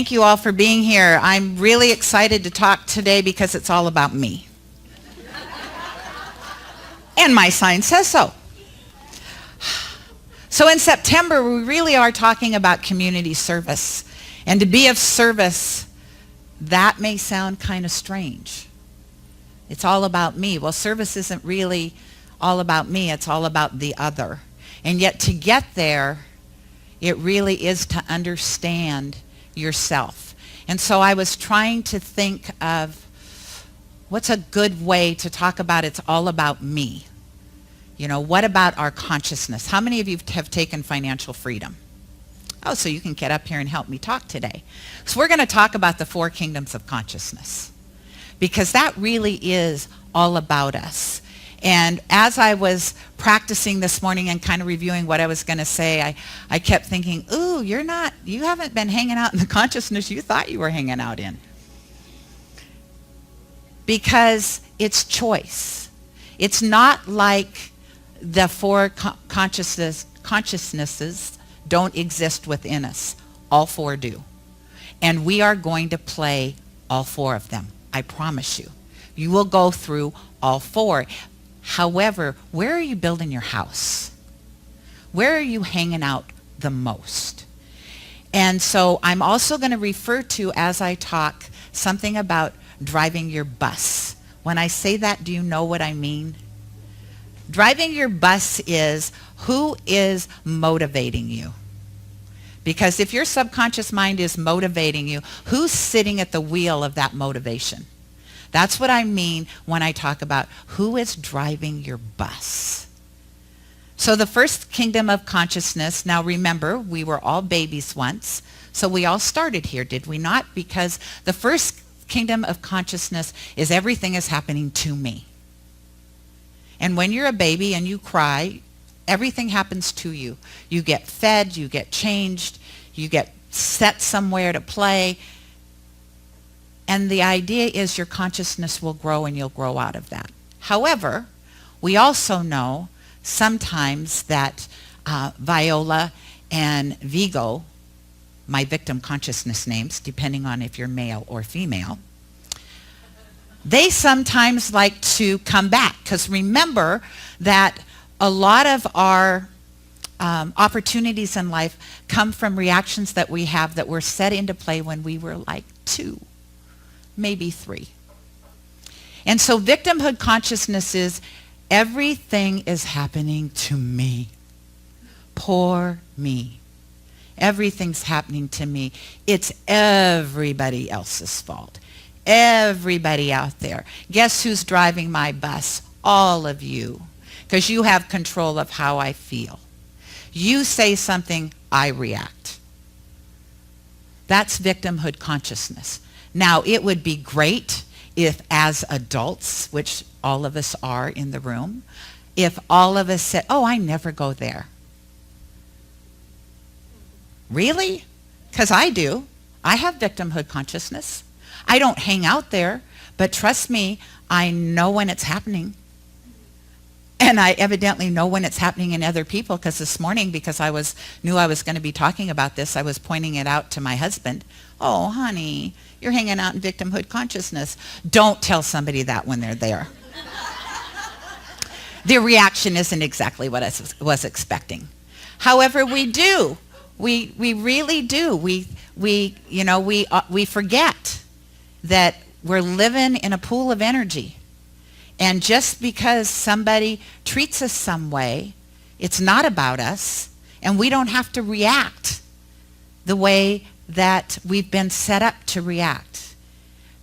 thank you all for being here. I'm really excited to talk today because it's all about me. And my sign says so. So in September, we really are talking about community service. And to be of service, that may sound kind of strange. It's all about me. Well, service isn't really all about me. It's all about the other. And yet to get there, it really is to understand yourself. And so I was trying to think of what's a good way to talk about it's all about me. You know, what about our consciousness? How many of you have taken financial freedom? Oh, so you can get up here and help me talk today. So we're going to talk about the 4 kingdoms of consciousness because that really is all about us. And as I was practicing this morning and kind of reviewing what I was going to say, I kept thinking, ooh, you haven't been hanging out in the consciousness you thought you were hanging out in. Because it's choice. It's not like the 4 consciousnesses don't exist within us. All 4 do. And we are going to play all 4 of them. I promise you. You will go through all 4. However, where are you building your house? Where are you hanging out the most? And so I'm also going to refer to, as I talk, something about driving your bus. When I say that, do you know what I mean? Driving your bus is who is motivating you. Because if your subconscious mind is motivating you, who's sitting at the wheel of that motivation? That's what I mean when I talk about who is driving your bus. So the first kingdom of consciousness, now remember, we were all babies once, so we all started here, did we not? Because the first kingdom of consciousness is everything is happening to me. And when you're a baby and you cry, everything happens to you. You get fed, you get changed, you get set somewhere to play. And the idea is your consciousness will grow and you'll grow out of that. However, we also know sometimes that Viola and Vigo, my victim consciousness names, depending on if you're male or female, they sometimes like to come back. Because remember that a lot of our opportunities in life come from reactions that we have that were set into play when we were like 2. Maybe 3. And so victimhood consciousness is everything is happening to me. Poor me. Everything's happening to me. It's everybody else's fault. Everybody out there. Guess who's driving my bus? All of you. Because you have control of how I feel. You say something, I react. That's victimhood consciousness. Now, it would be great if as adults, which all of us are in the room, if all of us said, oh, I never go there. Really? Because I do. I have victimhood consciousness. I don't hang out there, but trust me, I know when it's happening. And I evidently know when it's happening in other people, because this morning, because I knew I was going to be talking about this, I was pointing it out to my husband. Oh, honey, you're hanging out in victimhood consciousness. Don't tell somebody that when they're there. Their reaction isn't exactly what I was expecting. However, we do. We really do. We forget that we're living in a pool of energy. And just because somebody treats us some way, it's not about us, and we don't have to react the way that we've been set up to react.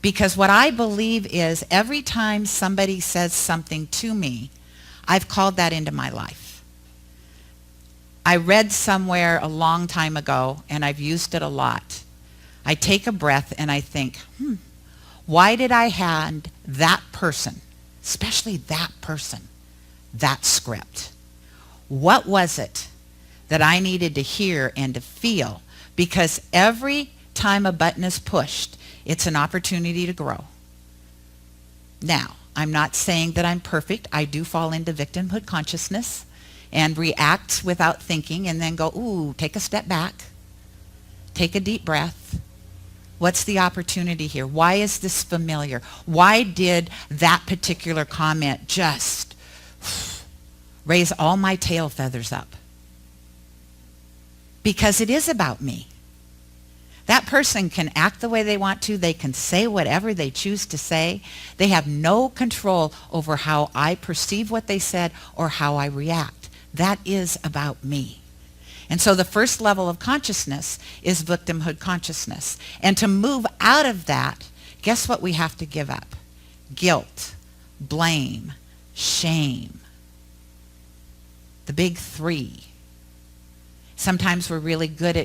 Because what I believe is every time somebody says something to me, I've called that into my life. I read somewhere a long time ago, and I've used it a lot. I take a breath and I think, why did I hand that person, especially that person, that script? What was it that I needed to hear and to feel? Because every time a button is pushed, it's an opportunity to grow. Now, I'm not saying that I'm perfect. I do fall into victimhood consciousness and react without thinking and then go, ooh, take a step back, take a deep breath, What's the opportunity here? Why is this familiar? Why did that particular comment just raise all my tail feathers up? Because it is about me. That person can act the way they want to. They can say whatever they choose to say. They have no control over how I perceive what they said or how I react. That is about me. And so the first level of consciousness is victimhood consciousness. And to move out of that, guess what we have to give up? Guilt, blame, shame. The big three. Sometimes we're really good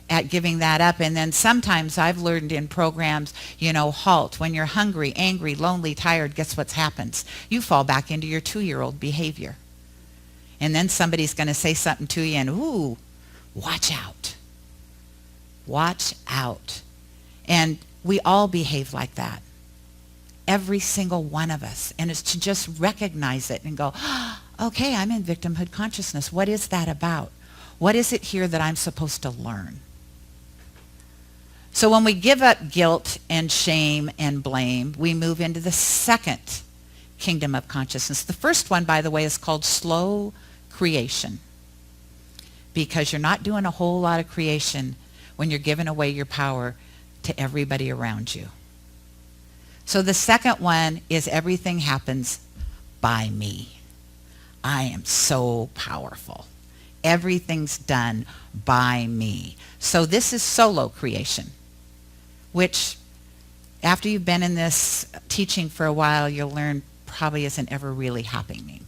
at giving that up. And then sometimes I've learned in programs, halt. When you're hungry, angry, lonely, tired, guess what happens? You fall back into your 2-year-old behavior. And then somebody's going to say something to you and, ooh, watch out. Watch out. And we all behave like that. Every single one of us. And it's to just recognize it and go, okay, I'm in victimhood consciousness. What is that about? What is it here that I'm supposed to learn? So when we give up guilt and shame and blame, we move into the second kingdom of consciousness. The first one, by the way, is called slow creation, because you're not doing a whole lot of creation when you're giving away your power to everybody around you. So the second one is everything happens by me. I am so powerful. Everything's done by me. So this is solo creation, which after you've been in this teaching for a while, you'll learn probably isn't ever really happening.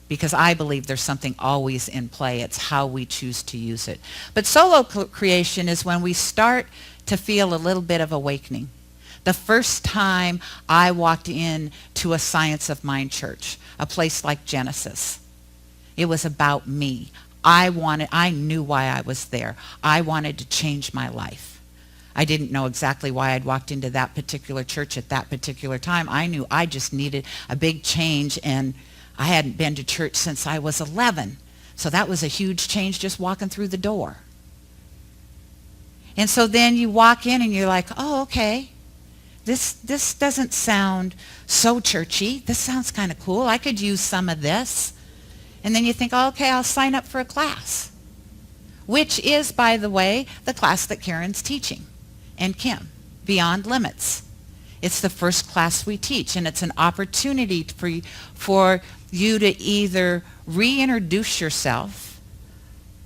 Because I believe there's something always in play. It's how we choose to use it. But solo creation is when we start to feel a little bit of awakening. The first time I walked in to a Science of Mind church, a place like Genesis, it was about me. I knew why I was there. I wanted to change my life. I didn't know exactly why I'd walked into that particular church at that particular time. I knew I just needed a big change, and I hadn't been to church since I was 11. So that was a huge change just walking through the door. And so then you walk in and you're like, oh, okay. This doesn't sound so churchy. This sounds kind of cool. I could use some of this. And then you think, oh, okay, I'll sign up for a class, which is, by the way, the class that Karen's teaching, and Kim, Beyond Limits. It's the first class we teach, and it's an opportunity for you to either reintroduce yourself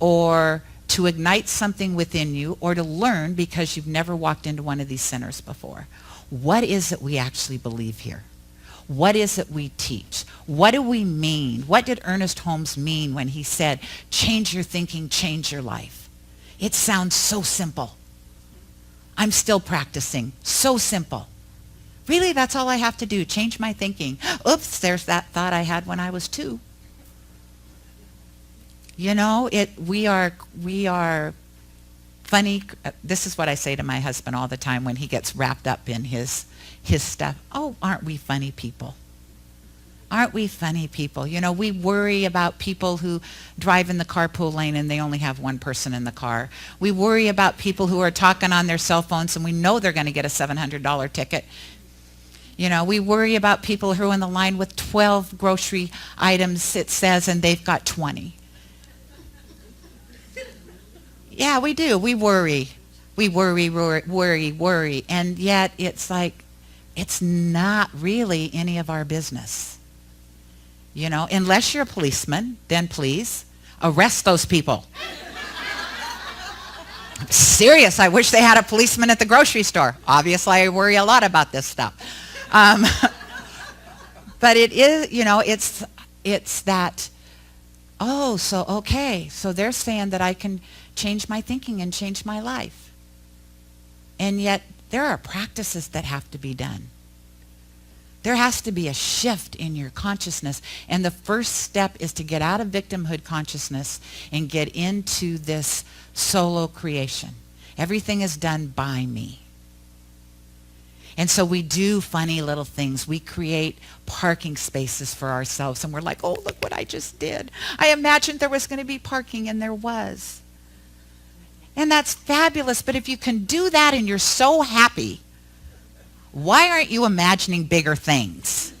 or to ignite something within you, or to learn because you've never walked into one of these centers before. What is it we actually believe here? What is it we teach? What do we mean? What did Ernest Holmes mean when he said, change your thinking, change your life? It sounds so simple. I'm still practicing. So simple. Really, that's all I have to do, change my thinking. Oops, there's that thought I had when I was 2. We are funny. This is what I say to my husband all the time when he gets wrapped up in his stuff. Oh, aren't we funny people? Aren't we funny people? We worry about people who drive in the carpool lane and they only have one person in the car. We worry about people who are talking on their cell phones and we know they're going to get a $700 ticket. We worry about people who are in the line with 12 grocery items, it says, and they've got 20. Yeah, we do. We worry. We worry. And yet it's like, it's not really any of our business. Unless you're a policeman, then please arrest those people. I'm serious. I wish they had a policeman at the grocery store. Obviously, I worry a lot about this stuff. But it is, it's that, so they're saying that I can change my thinking and change my life. And yet there are practices that have to be done. There has to be a shift in your consciousness. And the first step is to get out of victimhood consciousness and get into this solo creation. Everything is done by me. And so we do funny little things. We create parking spaces for ourselves. And we're like, oh, look what I just did. I imagined there was going to be parking, and there was. And that's fabulous. But if you can do that and you're so happy, why aren't you imagining bigger things?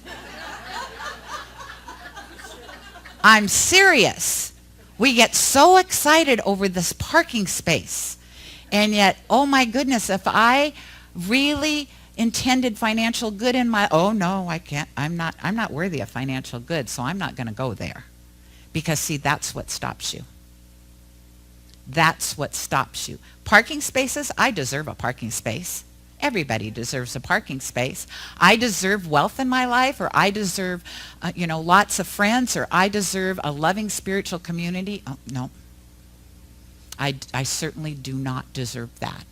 I'm serious. We get so excited over this parking space. And yet, oh my goodness, if I really intended financial good in my, oh no, I can't, I'm not worthy of financial good, so I'm not going to go there. Because see, that's what stops you. That's what stops you. Parking spaces, I deserve a parking space. Everybody deserves a parking space. I deserve wealth in my life, or I deserve, lots of friends, or I deserve a loving spiritual community. Oh, no. I certainly do not deserve that.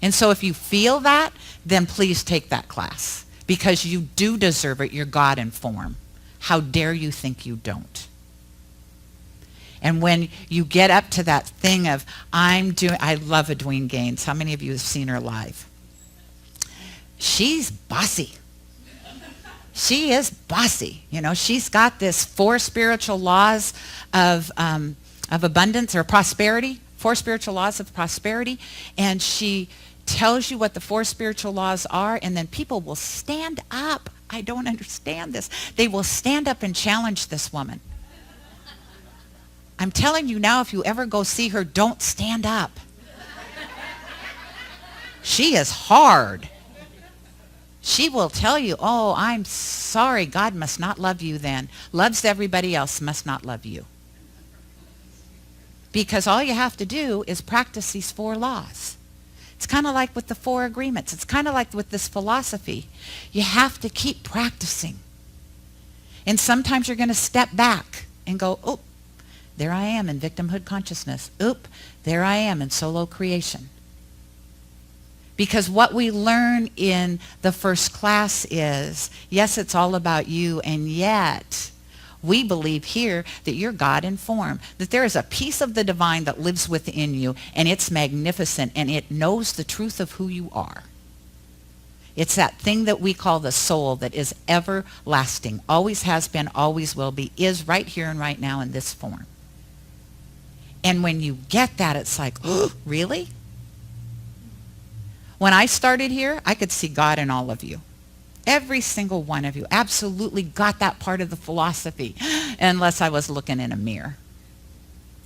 And so if you feel that, then please take that class, because you do deserve it. You're God in form. How dare you think you don't? And when you get up to that thing of, I love Edwene Gaines. How many of you have seen her live? She's bossy. She is bossy. She's got this 4 spiritual laws of abundance or prosperity, 4 spiritual laws of prosperity, and she tells you what the 4 spiritual laws are, and then people will stand up. I don't understand this. They will stand up and challenge this woman. I'm telling you now, if you ever go see her, don't stand up. She is hard. She will tell you, oh, I'm sorry, God must not love you then. Loves everybody else, must not love you. Because all you have to do is practice these 4 laws. It's kind of like with the 4 agreements. It's kind of like with this philosophy. You have to keep practicing. And sometimes you're going to step back and go, oh, there I am in victimhood consciousness. Oop, there I am in solo creation. Because what we learn in the first class is, yes, it's all about you, and yet we believe here that you're God in form, that there is a piece of the divine that lives within you, and it's magnificent, and it knows the truth of who you are. It's that thing that we call the soul that is everlasting, always has been, always will be, is right here and right now in this form. And when you get that, it's like, oh, really? When I started here, I could see God in all of you. Every single one of you absolutely got that part of the philosophy, unless I was looking in a mirror.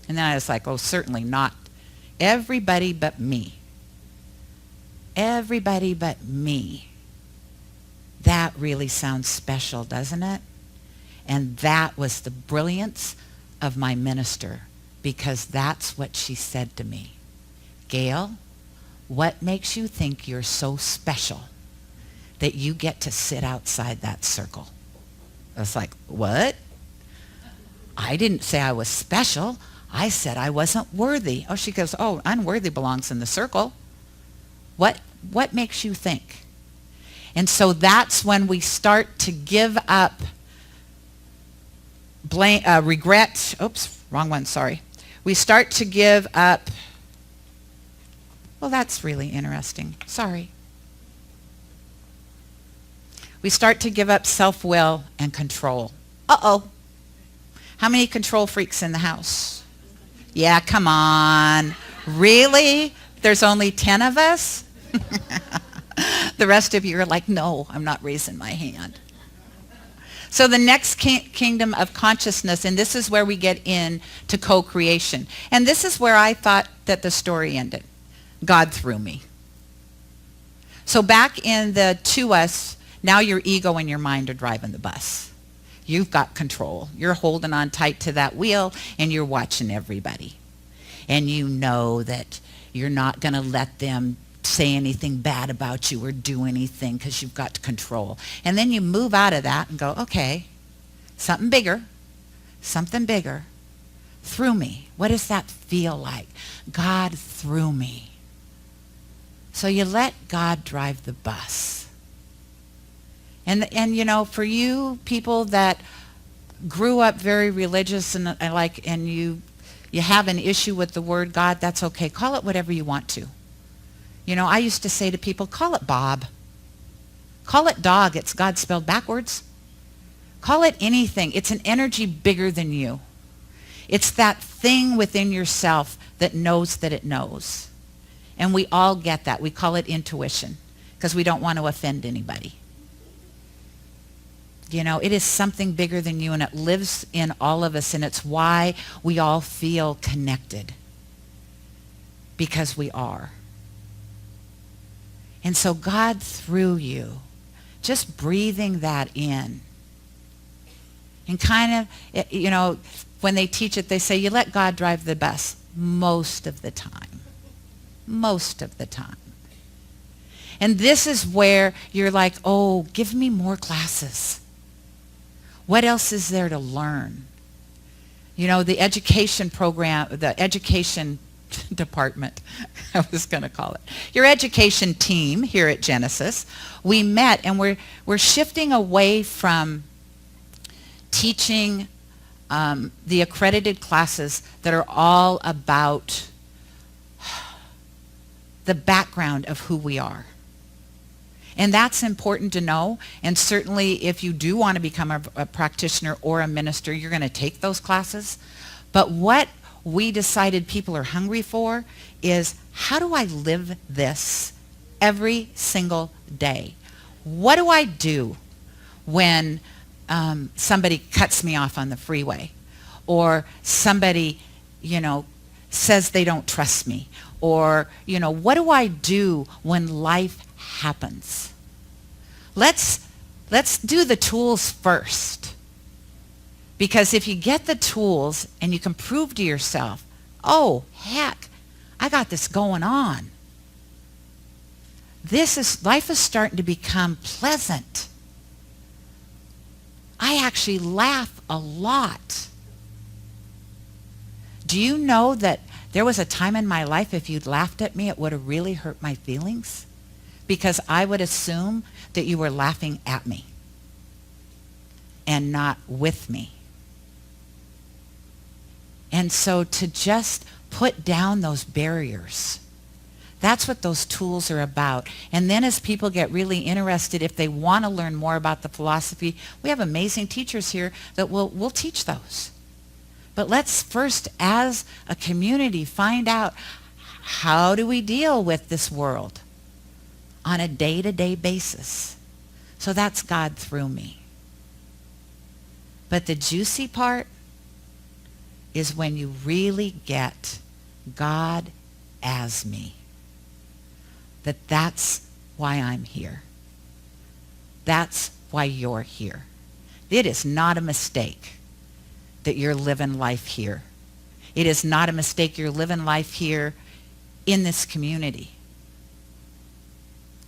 And then I was like, oh, certainly not. Everybody but me. Everybody but me. That really sounds special, doesn't it? And that was the brilliance of my minister, because that's what she said to me. Gayle, what makes you think you're so special that you get to sit outside that circle? I was like, what? I didn't say I was special. I said I wasn't worthy. Oh, she goes, oh, unworthy belongs in the circle. What makes you think? And so that's when we start to give up regret. Oops, wrong one, sorry. We start to give up, well, that's really interesting. Sorry. We start to give up self-will and control. Uh-oh. How many control freaks in the house? Yeah, come on. Really? There's only 10 of us? The rest of you are like, no, I'm not raising my hand. So the next kingdom of consciousness, and this is where we get into co-creation. And this is where I thought that the story ended. God threw me. So back in the to us, now your ego and your mind are driving the bus. You've got control. You're holding on tight to that wheel, and you're watching everybody. And you know that you're not going to let them say anything bad about you or do anything, because you've got control. And then you move out of that and go, okay, something bigger threw me. What does that feel like? God threw me. So you let God drive the bus. And for you people that grew up very religious and you have an issue with the word God, that's okay. Call it whatever you want to. I used to say to people, call it Bob. Call it dog. It's God spelled backwards. Call it anything. It's an energy bigger than you. It's that thing within yourself that knows that it knows. And we all get that. We call it intuition because we don't want to offend anybody. You know, it is something bigger than you, and it lives in all of us, and it's why we all feel connected, because we are. And so God, through you, just breathing that in, and kind of, you know, when they teach it, they say you let God drive the bus most of the time. Most of the time. And this is where you're like, oh, give me more classes. What else is there to learn? You know, the education program, the education department, I was going to call it, your education team here at Genesis, we met, and we're shifting away from teaching the accredited classes that are all about the background of who we are. And that's important to know. And certainly if you do want to become a practitioner or a minister, you're going to take those classes. But what we decided people are hungry for is, how do I live this every single day? What do I do when somebody cuts me off on the freeway, or somebody, you know, says they don't trust me, or, you know, what do I do when life happens? Let's do the tools first. Because if you get the tools and you can prove to yourself, oh, heck, I got this going on. Life is starting to become pleasant. I actually laugh a lot. Do you know that there was a time in my life, if you'd laughed at me, it would have really hurt my feelings? Because I would assume that you were laughing at me and not with me. And so to just put down those barriers, that's what those tools are about. And then as people get really interested, if they want to learn more about the philosophy, we have amazing teachers here that will teach those. But let's first, as a community, find out, how do we deal with this world on a day-to-day basis? So that's God through me. But the juicy part is when you really get God as me. That's why I'm here. That's why you're here. It is not a mistake that you're living life here. It is not a mistake you're living life here in this community.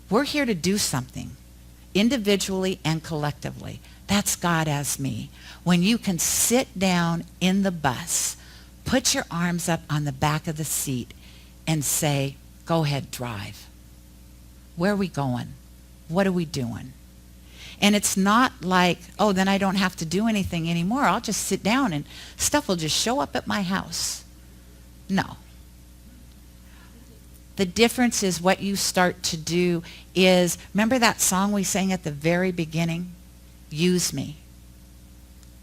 We're here to do something, individually and collectively. That's God as me. When you can sit down in the bus, put your arms up on the back of the seat and say, go ahead, drive. Where are we going? What are we doing? And it's not like, oh, then I don't have to do anything anymore. I'll just sit down and stuff will just show up at my house. No. The difference is what you start to do is, remember that song we sang at the very beginning? Use me.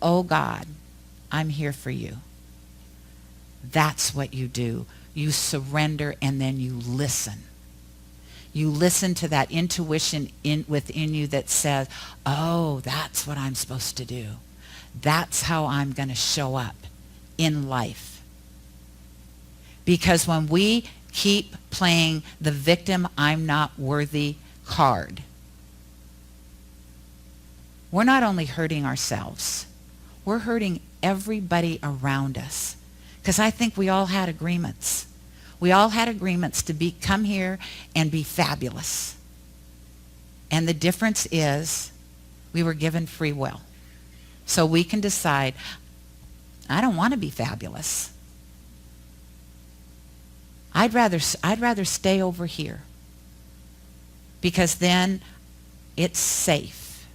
Oh God, I'm here for you. That's what you do. You surrender and then you listen. You listen to that intuition within you that says, oh, that's what I'm supposed to do. That's how I'm going to show up in life. Because when we keep playing the victim, I'm not worthy card, we're not only hurting ourselves, we're hurting everybody around us. Because I think we all had agreements. We all had agreements to come here and be fabulous. And the difference is we were given free will. So we can decide, I don't want to be fabulous. I'd rather stay over here, because then it's safe.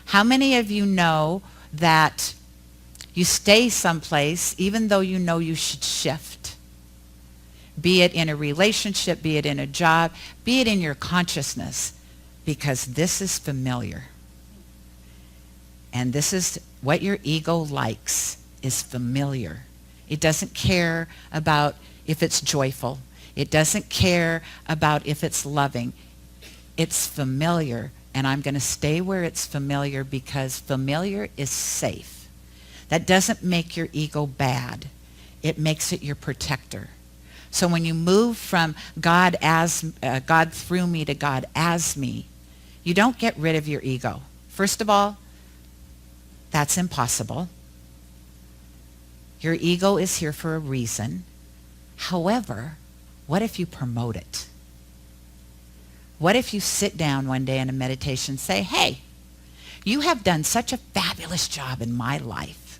How many of you know that you stay someplace even though you know you should shift? Be it in a relationship, be it in a job, be it in your consciousness, because this is familiar. And this is what your ego likes, is familiar. It doesn't care about if it's joyful. It doesn't care about if it's loving. It's familiar, and I'm going to stay where it's familiar because familiar is safe. That doesn't make your ego bad. It makes it your protector. So when you move from God through me to God as me, you don't get rid of your ego. First of all, that's impossible. Your ego is here for a reason. However, what if you promote it? What if you sit down one day in a meditation and say, hey, you have done such a fabulous job in my life.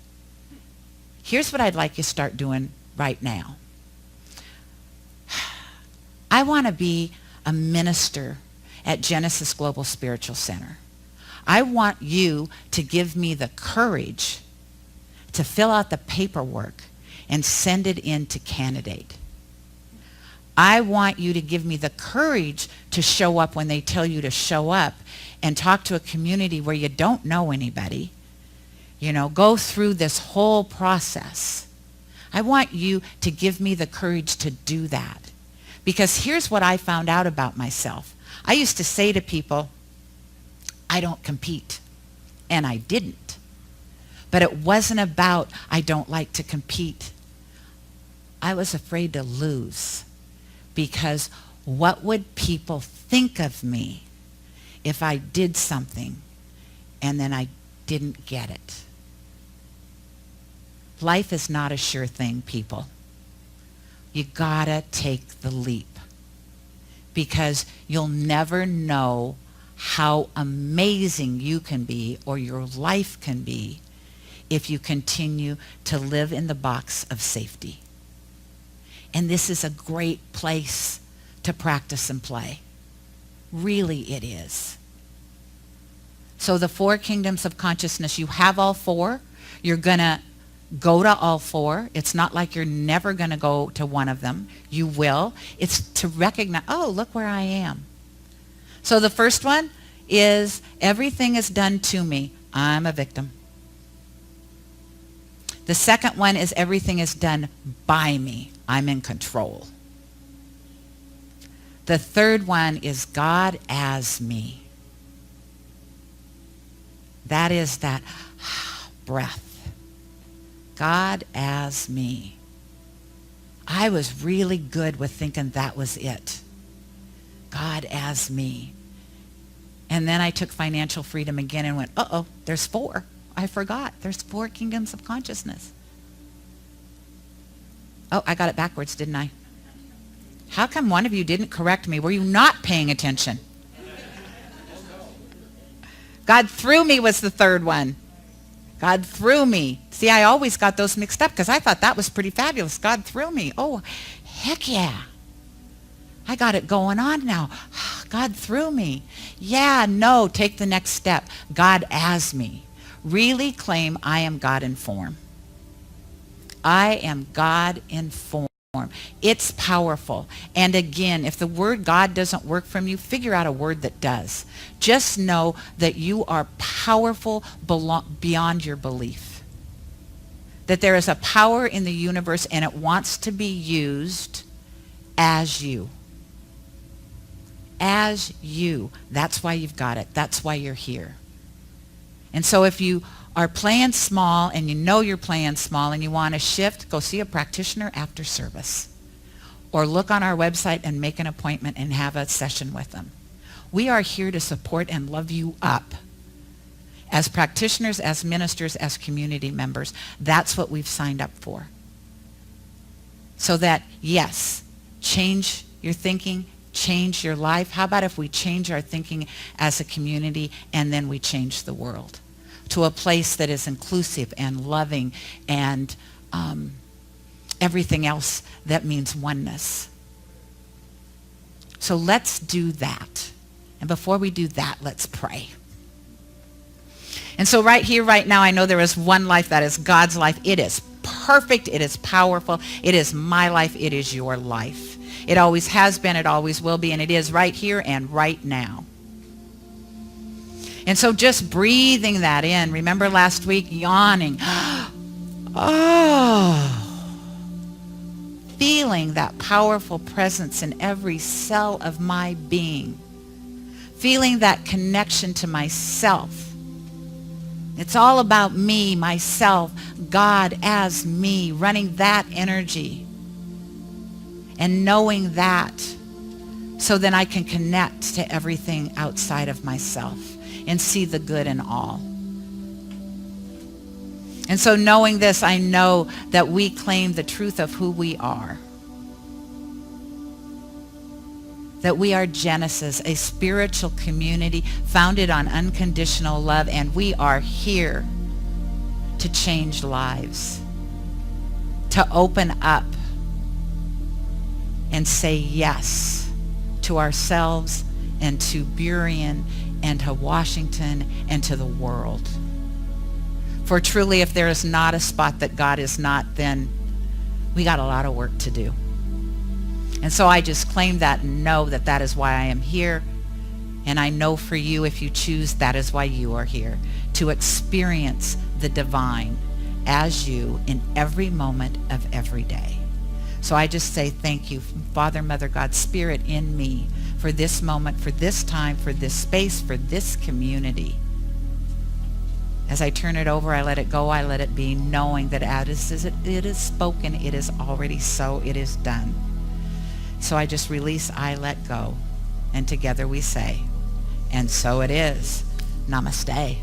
Here's what I'd like you to start doing right now. I want to be a minister at Genesis Global Spiritual Center. I want you to give me the courage to fill out the paperwork and send it in to candidate. I want you to give me the courage to show up when they tell you to show up and talk to a community where you don't know anybody. Go through this whole process. I want you to give me the courage to do that. Because here's what I found out about myself. I used to say to people, I don't compete. And I didn't. But it wasn't about I don't like to compete. I was afraid to lose. Because what would people think of me if I did something and then I didn't get it? Life is not a sure thing, people. You gotta take the leap. Because you'll never know how amazing you can be or your life can be if you continue to live in the box of safety. And this is a great place to practice and play. Really, it is. So the 4 kingdoms of consciousness, you have all 4. You're going to go to all 4. It's not like you're never going to go to one of them. You will. It's to recognize, oh, look where I am. So the first one is everything is done to me. I'm a victim. The second one is everything is done by me. I'm in control. The third one is God as me. That is that breath. God as me. I was really good with thinking that was it. God as me. And then I took financial freedom again and went, uh-oh, there's 4. I forgot. There's 4 kingdoms of consciousness. Oh, I got it backwards, didn't I? How come one of you didn't correct me? Were you not paying attention? God through me was the third one. God through me. See, I always got those mixed up because I thought that was pretty fabulous. God through me. Oh, heck yeah. I got it going on now. God through me. Yeah, no, take the next step. God as me. Really claim I am God in form. I am God in form. It's powerful. And again, if the word God doesn't work from you, figure out a word that does. Just know that you are powerful beyond your belief. That there is a power in the universe and it wants to be used as you. As you. That's why you've got it. That's why you're here. And so if you are playing small and you know you're playing small and you want to shift, go see a practitioner after service. Or look on our website and make an appointment and have a session with them. We are here to support and love you up. As practitioners, as ministers, as community members, that's what we've signed up for. So that, yes, change your thinking, change your life. How about if we change our thinking as a community and then we change the world to a place that is inclusive and loving and everything else that means oneness. So let's do that. And before we do that, let's pray. And so right here, right now, I know there is one life that is God's life. It is perfect. It is powerful. It is my life. It is your life. It always has been. It always will be. And it is right here and right now. And so just breathing that in. Remember last week, yawning. Oh. feeling that powerful presence in every cell of my being, feeling that connection to myself. It's all about me, myself, God as me, running that energy and knowing that, so then I can connect to everything outside of myself and see the good in all. And so knowing this, I know that we claim the truth of who we are. That we are Genesis, a spiritual community founded on unconditional love, and we are here to change lives, to open up and say yes to ourselves and to Burien and to Washington and to the world. For truly, if there is not a spot that God is not, then we got a lot of work to do. And so I just claim that and know that that is why I am here. And I know for you, if you choose, that is why you are here, to experience the divine as you in every moment of every day. So I just say thank you, Father, Mother, God, Spirit in me, for this moment, for this time, for this space, for this community. As I turn it over, I let it go, I let it be, knowing that as it is spoken, it is already so, it is done. So I just release, I let go, and together we say, and so it is. Namaste.